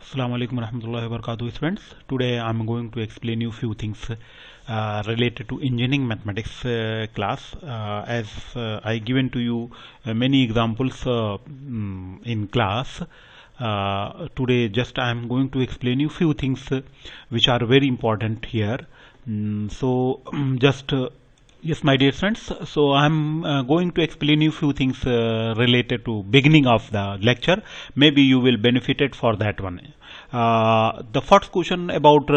Assalamu alaikum warahmatullahi wabarakatuh friends. Today I am going to explain you few things related to engineering mathematics class as I given to you many examples in class. Today just I am going to explain you few things which are very important here. Yes, my dear friends, so I'm going to explain you few things related to beginning of the lecture. Maybe you will benefit it for that one. The first question about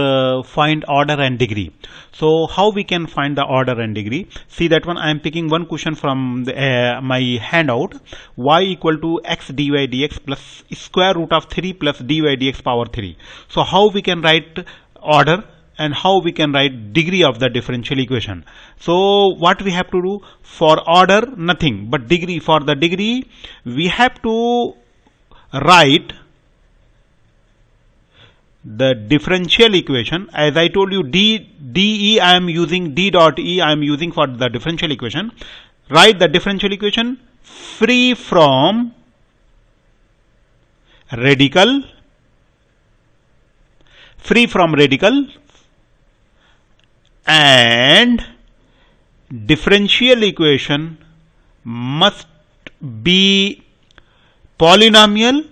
find order and degree. So how we can find the order and degree? See that one, I am picking one question from the, my handout. Y equal to x dy dx plus square root of 3 plus dy dx power 3. So how we can write order and how we can write degree of the differential equation. So what we have to do for order, nothing but degree. For the degree we have to write the differential equation. As I told you, dE I am using, d dot E I am using for the differential equation. Write the differential equation free from radical, and differential equation must be polynomial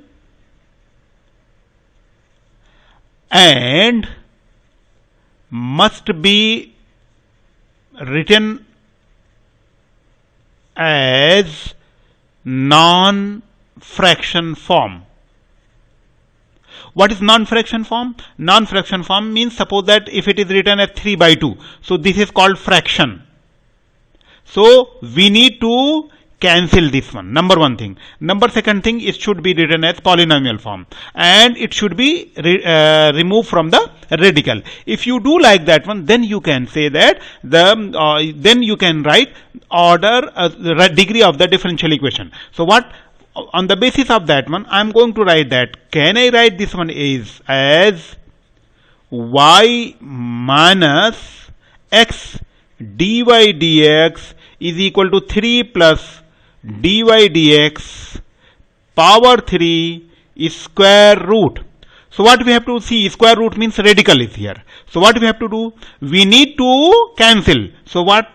and must be written as non-fraction form. What is non-fraction form? Non-fraction form means, suppose that if it is written as 3 by 2, so this is called fraction. So we need to cancel this one, number one thing. Number second thing, it should be written as polynomial form and it should be removed from the radical. If you do like that one, then you can say that then you can write order degree of the differential equation. So what? On the basis of that one, I am going to write that, can I write this one is as y minus x dy dx is equal to 3 plus dy dx power 3 is square root. So what we have to see, square root means radical is here. So what we have to do, we need to cancel. So what?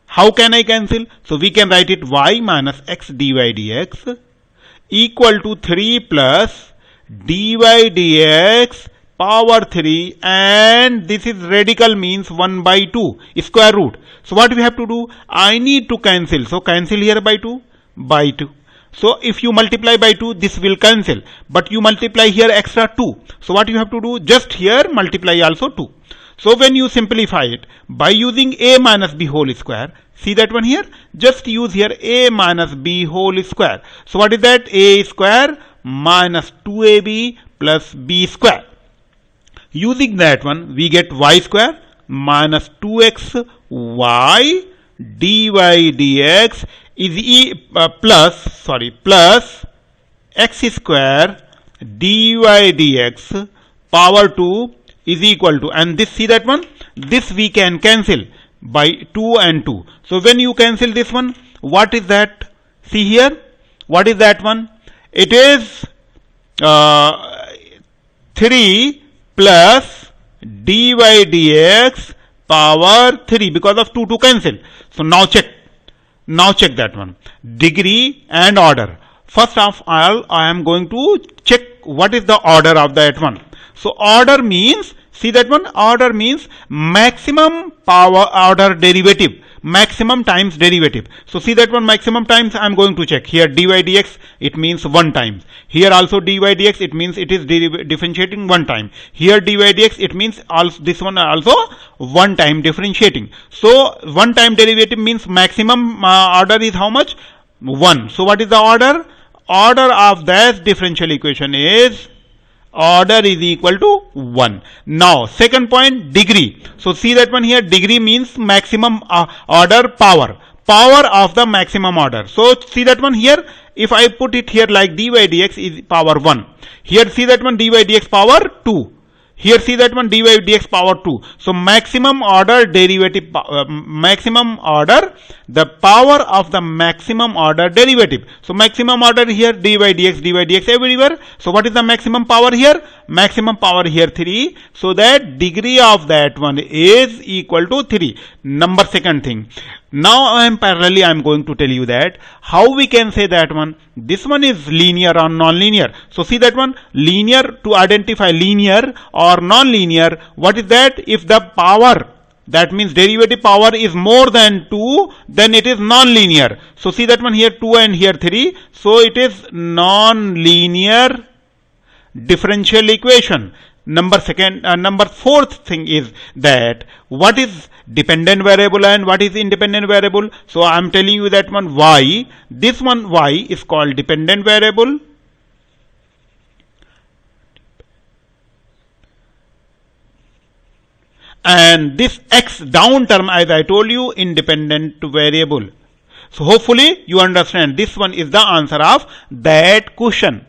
How can I cancel? So we can write it y minus x dy dx equal to 3 plus dy dx power 3, and this is radical means 1 by 2 square root. So what we have to do, I need to cancel. So cancel here by 2 by 2. So if you multiply by 2, this will cancel, but you multiply here extra 2. So what you have to do, just here multiply also 2. So when you simplify it by using a minus b whole square, see that one here, just use here a minus b whole square. So what is that? A square minus 2ab plus b square. Using that one, we get y square minus 2x y dy dx is plus x square dy dx power 2 is equal to, and this, see that one, this we can cancel by 2 and 2. So when you cancel this one, what is that? See here, what is that one? It is 3 plus dy dx power 3, because of 2 to cancel. So now check that one, degree and order. First of all, I am going to check what is the order of that one. So order means, see that one, order means maximum power order derivative, maximum times derivative. So see that one, maximum times I am going to check. Here dy dx, it means 1 times. Here also dy dx, it means it is differentiating 1 time. Here dy dx, it means also this one also 1 time differentiating. So 1 time derivative means maximum order is how much? 1. So what is the order? Order of that differential equation is, order is equal to 1. Now second point, degree. So see that one here, degree means maximum order power of the maximum order. So see that one here, if I put it here like dy dx is power 1. Here see that one, dy dx power 2. Here see that one dy dx power 2. So maximum order derivative, maximum order, the power of the maximum order derivative. So maximum order here dy dx everywhere. So what is the maximum power here? Maximum power here 3. So that degree of that one is equal to 3. Number second thing. Now I am parallelly I am going to tell you that how we can say that one, this one is linear or non-linear. So see that one, linear, to identify linear or non-linear, what is that? If the power, that means derivative power is more than 2, then it is non-linear. So see that one here 2 and here 3. So it is non-linear differential equation. Number fourth thing is that what is dependent variable and what is independent variable. So I am telling you that one y, this one y is called dependent variable, and this x down term, as I told you, independent variable. So hopefully you understand this one is the answer of that question.